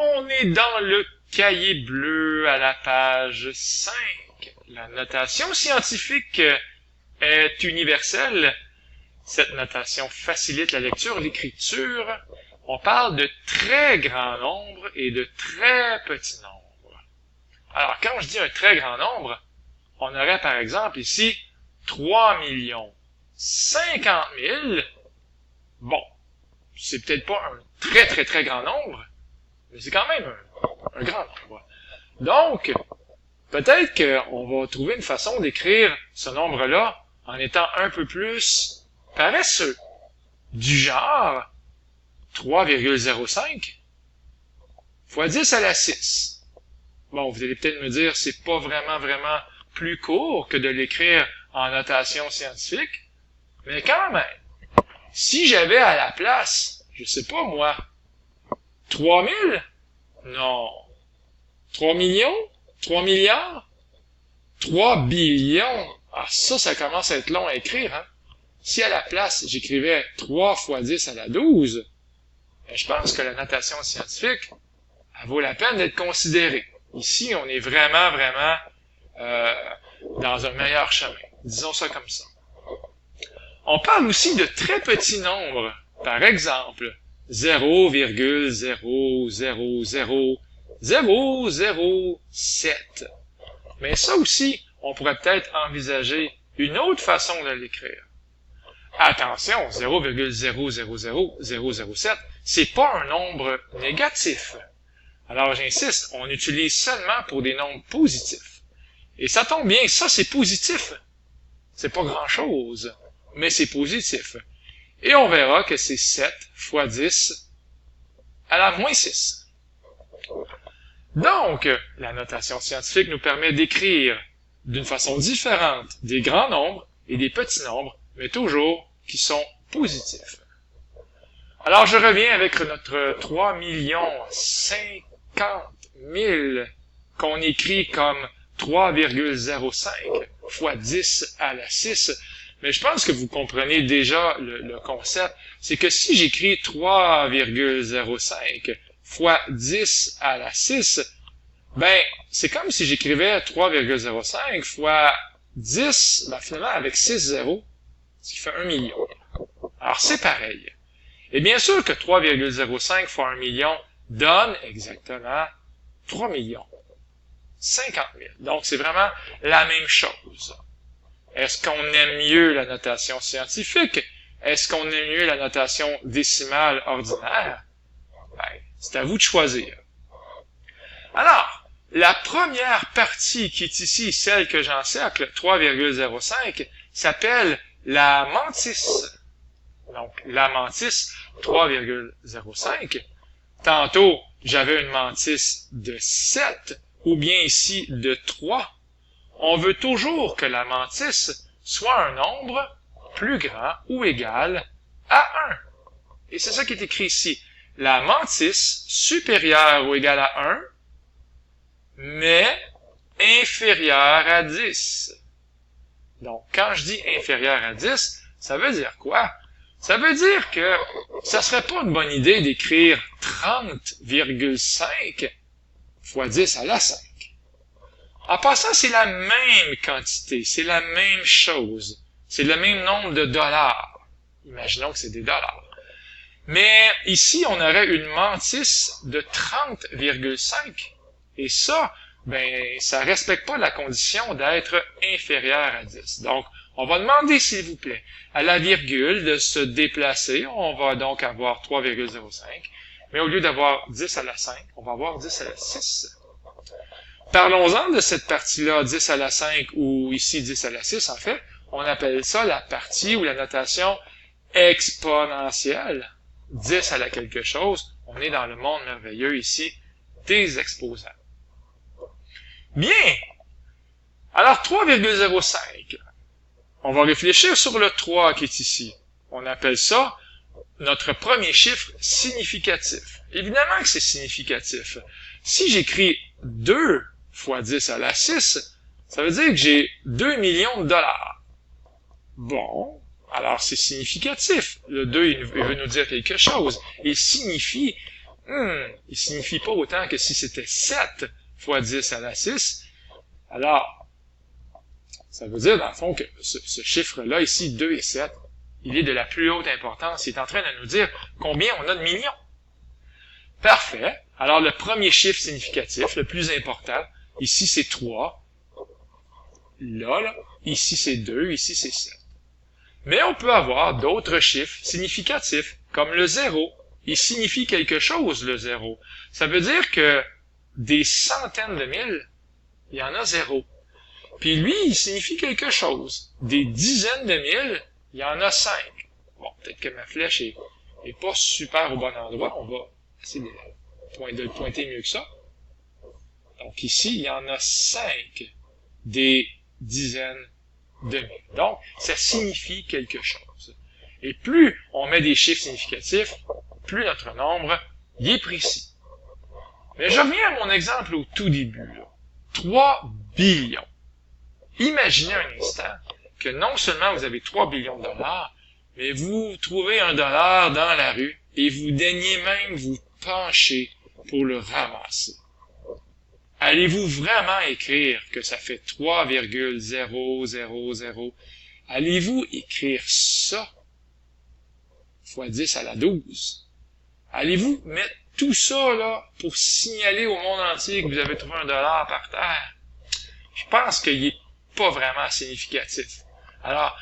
On est dans le cahier bleu à la page 5. La notation scientifique est universelle. Cette notation facilite la lecture et l'écriture. On parle de très grands nombres et de très petits nombres. Alors, quand je dis un très grand nombre, on aurait par exemple ici 3 050 000. Bon, c'est peut-être pas un très grand nombre, mais c'est quand même un grand nombre. Donc, peut-être qu'on va trouver une façon d'écrire ce nombre-là en étant un peu plus paresseux. Du genre 3,05 fois 10 à la 6. Bon, vous allez peut-être me dire, c'est pas vraiment plus court que de l'écrire en notation scientifique, mais quand même, si j'avais à la place, je sais pas moi, 3 000? Non. 3 millions? 3 milliards? 3 billions? Ah, ça commence à être long à écrire, hein? Si à la place, j'écrivais 3 fois 10 à la 12, ben, je pense que la notation scientifique, elle vaut la peine d'être considérée. Ici, on est vraiment dans un meilleur chemin. Disons ça comme ça. On parle aussi de très petits nombres. Par exemple, 0,0000007. Mais ça aussi, on pourrait peut-être envisager une autre façon de l'écrire. Attention, 0,000007, c'est pas un nombre négatif. Alors j'insiste, on utilise seulement pour des nombres positifs. Et ça tombe bien, ça c'est positif. C'est pas grand-chose, mais c'est positif. Et on verra que c'est 7 fois 10 à la moins 6. Donc, la notation scientifique nous permet d'écrire d'une façon différente des grands nombres et des petits nombres, mais toujours qui sont positifs. Alors, je reviens avec notre 3 050 000 qu'on écrit comme 3,05 fois 10 à la 6. Mais je pense que vous comprenez déjà le concept. C'est que si j'écris 3,05 fois 10 à la 6, ben, c'est comme si j'écrivais 3,05 fois 10, ben, finalement, avec 6 zéros, ce qui fait 1 million. Alors, c'est pareil. Et bien sûr que 3,05 fois 1 million donne exactement 3 millions. 50 000. Donc, c'est vraiment la même chose. Est-ce qu'on aime mieux la notation scientifique? Est-ce qu'on aime mieux la notation décimale ordinaire? Ben, c'est à vous de choisir. Alors, la première partie qui est ici, celle que j'encercle, 3,05, s'appelle la mantis. Donc, la mantis, 3,05. Tantôt, j'avais une mantis de 7, ou bien ici de 3. On veut toujours que la mantis soit un nombre plus grand ou égal à 1. Et c'est ça qui est écrit ici. La mantis supérieure ou égale à 1, mais inférieure à 10. Donc, quand je dis inférieure à 10, ça veut dire quoi? Ça veut dire que ça serait pas une bonne idée d'écrire 30,5 fois 10 à la 5. En passant, c'est la même quantité, c'est la même chose, c'est le même nombre de dollars. Imaginons que c'est des dollars. Mais ici, on aurait une mantis de 30,5. Et ça, ben, ça respecte pas la condition d'être inférieur à 10. Donc, on va demander, s'il vous plaît, à la virgule de se déplacer. On va donc avoir 3,05. Mais au lieu d'avoir 10 à la 5, on va avoir 10 à la 6. Parlons-en de cette partie-là, 10 à la 5, ou ici 10 à la 6, en fait. On appelle ça la partie ou la notation exponentielle. 10 à la quelque chose. On est dans le monde merveilleux ici des exposants. Bien! Alors, 3,05. On va réfléchir sur le 3 qui est ici. On appelle ça notre premier chiffre significatif. Évidemment que c'est significatif. Si j'écris 2 fois 10 à la 6, ça veut dire que j'ai 2 millions de dollars. Bon, alors c'est significatif. Le 2, il veut nous dire quelque chose. Il signifie il signifie pas autant que si c'était 7 fois 10 à la 6. Alors, ça veut dire, dans le fond, que ce chiffre-là, ici, 2 et 7, il est de la plus haute importance. Il est en train de nous dire combien on a de millions. Parfait. Alors, le premier chiffre significatif, le plus important, ici, c'est 3. Là, ici, c'est 2, ici, c'est 7. Mais on peut avoir d'autres chiffres significatifs, comme le 0. Il signifie quelque chose, le 0. Ça veut dire que des centaines de mille, il y en a 0. Puis lui, il signifie quelque chose. Des dizaines de mille, il y en a 5. Bon, peut-être que ma flèche est pas super au bon endroit. On va essayer de le pointer mieux que ça. Donc ici, il y en a 5 des dizaines de mille. Donc, ça signifie quelque chose. Et plus on met des chiffres significatifs, plus notre nombre y est précis. Mais je reviens à mon exemple au tout début. Là. 3 billions. Imaginez un instant que non seulement vous avez 3 billions de dollars, mais vous trouvez un dollar dans la rue et vous daignez même vous pencher pour le ramasser. Allez-vous vraiment écrire que ça fait 3,000? Allez-vous écrire ça fois 10 à la 12? Allez-vous mettre tout ça là pour signaler au monde entier que vous avez trouvé un dollar par terre? Je pense qu'il est pas vraiment significatif. Alors,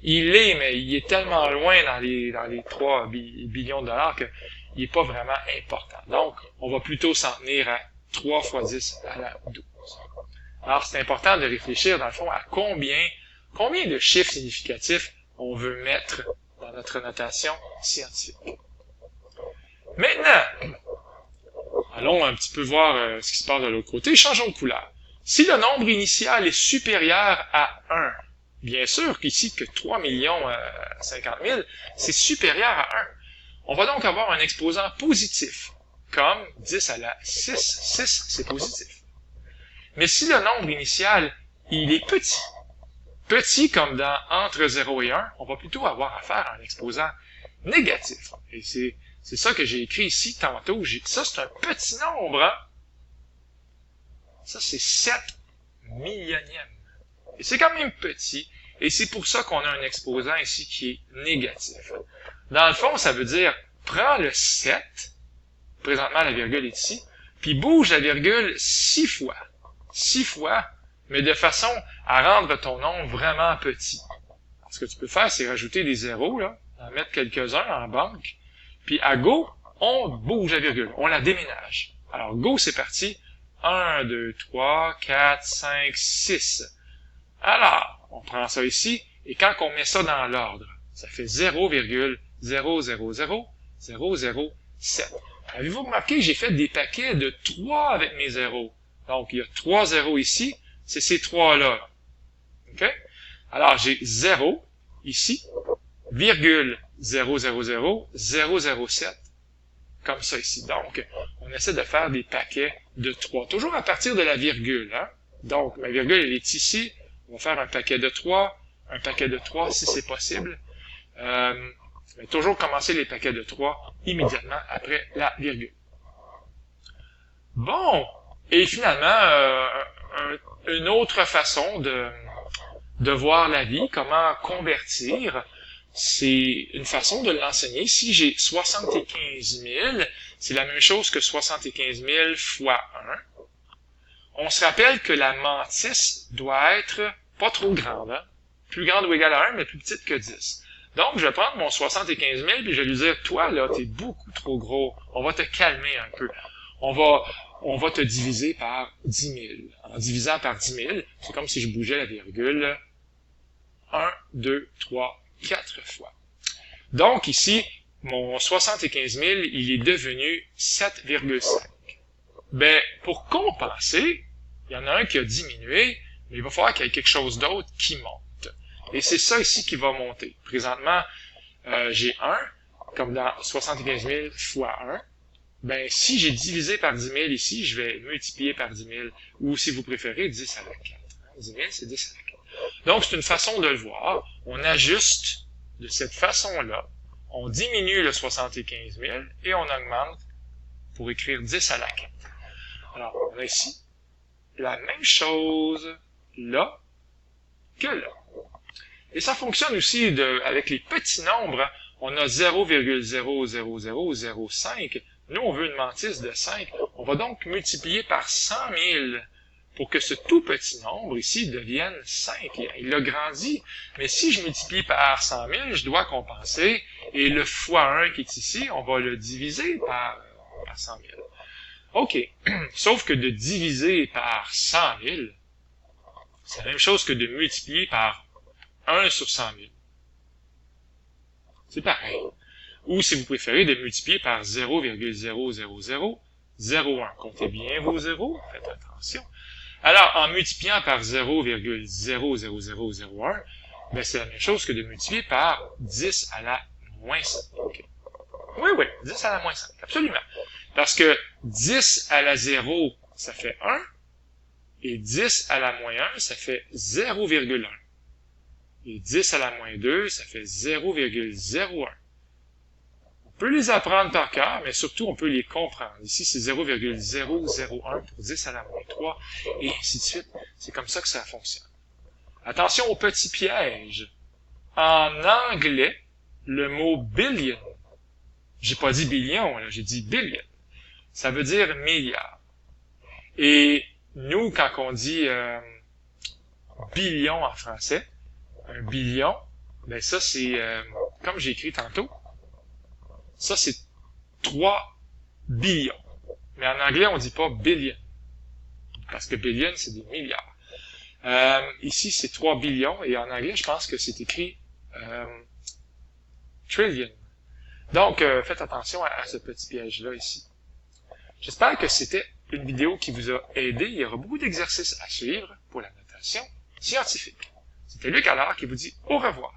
il l'est, mais il est tellement loin dans les 3 billions de dollars qu'il n'est pas vraiment important. Donc, on va plutôt s'en tenir à 3 fois 10 à la 12. Alors, c'est important de réfléchir, dans le fond, à combien de chiffres significatifs on veut mettre dans notre notation scientifique. Maintenant, allons un petit peu voir ce qui se passe de l'autre côté. Changeons de couleur. Si le nombre initial est supérieur à 1, bien sûr qu'ici, que 3 50 000, c'est supérieur à 1. On va donc avoir un exposant positif, comme 10 à la 6. 6, c'est positif. Mais si le nombre initial, il est petit comme dans entre 0 et 1, on va plutôt avoir affaire à un exposant négatif. Et c'est ça que j'ai écrit ici tantôt. Ça, c'est un petit nombre, hein? Ça, c'est 7 millionièmes. Et c'est quand même petit. Et c'est pour ça qu'on a un exposant ici qui est négatif. Dans le fond, ça veut dire, prends le 7, présentement la virgule est ici, puis bouge la virgule 6 fois. 6 fois, mais de façon à rendre ton nombre vraiment petit. Alors, ce que tu peux faire, c'est rajouter des zéros, là, en mettre quelques-uns en banque, puis à go, on bouge la virgule, on la déménage. Alors, go, c'est parti. 1, 2, 3, 4, 5, 6. Alors, on prend ça ici, et quand on met ça dans l'ordre, ça fait 0,000,007. Avez-vous remarqué que j'ai fait des paquets de 3 avec mes zéros? Donc, il y a 3 zéros ici, c'est ces 3-là. OK? Alors, j'ai 0 ici, virgule 0,000,007, comme ça ici. Donc, on essaie de faire des paquets de 3, toujours à partir de la virgule. Hein? Donc, ma virgule, elle est ici. On va faire un paquet de 3 si c'est possible. Mais toujours commencer les paquets de 3 immédiatement après la virgule. Bon, et finalement, une autre façon de voir la vie, comment convertir, c'est une façon de l'enseigner. Si j'ai 75 000, c'est la même chose que 75 000 fois 1. On se rappelle que la mantis doit être pas trop grande, hein? Plus grande ou égale à 1, mais plus petite que 10. Donc, je vais prendre mon 75 000 puis je vais lui dire, toi, là, t'es beaucoup trop gros. On va te calmer un peu. On va te diviser par 10 000. En divisant par 10 000, c'est comme si je bougeais la virgule 1, 2, 3, 4 fois. Donc, ici, mon 75 000, il est devenu 7,5. Ben, pour compenser, il y en a un qui a diminué, mais il va falloir qu'il y ait quelque chose d'autre qui monte. Et c'est ça ici qui va monter. Présentement, j'ai 1, comme dans 75 000 fois 1. Ben, si j'ai divisé par 10 000 ici, je vais multiplier par 10 000, ou si vous préférez, 10 à la 4. 10 000, c'est 10 à la 4. Donc, c'est une façon de le voir. On ajuste de cette façon-là. On diminue le 75 000 et on augmente pour écrire 10 à la 4. Alors, on a ici la même chose là que là. Et ça fonctionne aussi avec les petits nombres. On a 0,00005. Nous, on veut une mantis de 5. On va donc multiplier par 100 000 pour que ce tout petit nombre ici devienne 5. Il a grandi. Mais si je multiplie par 100 000, je dois compenser. Et le fois 1 qui est ici, on va le diviser par 100 000. OK. Sauf que de diviser par 100 000, c'est la même chose que de multiplier par 1 sur 100 000. C'est pareil. Ou, si vous préférez, de multiplier par 0,00001. Comptez bien vos zéros, faites attention. Alors, en multipliant par 0,00001, ben, c'est la même chose que de multiplier par 10 à la moins 5. Oui, 10 à la moins 5, absolument. Parce que 10 à la 0, ça fait 1, et 10 à la moins 1, ça fait 0,1. Et 10 à la moins 2, ça fait 0,01. On peut les apprendre par cœur, mais surtout, on peut les comprendre. Ici, c'est 0,001 pour 10 à la moins 3, et ainsi de suite. C'est comme ça que ça fonctionne. Attention au petit piège. En anglais, le mot billion, j'ai pas dit billion, là, j'ai dit billion. Ça veut dire milliard. Et nous, quand on dit billion en français, un billion, ben ça c'est, comme j'ai écrit tantôt, ça c'est 3 billions. Mais en anglais, on dit pas billion. Parce que billion, c'est des milliards. Ici, c'est 3 billions, et en anglais, je pense que c'est écrit trillion. Donc, faites attention à ce petit piège-là ici. J'espère que c'était une vidéo qui vous a aidé. Il y aura beaucoup d'exercices à suivre pour la notation scientifique. C'était Luc Allard qui vous dit au revoir.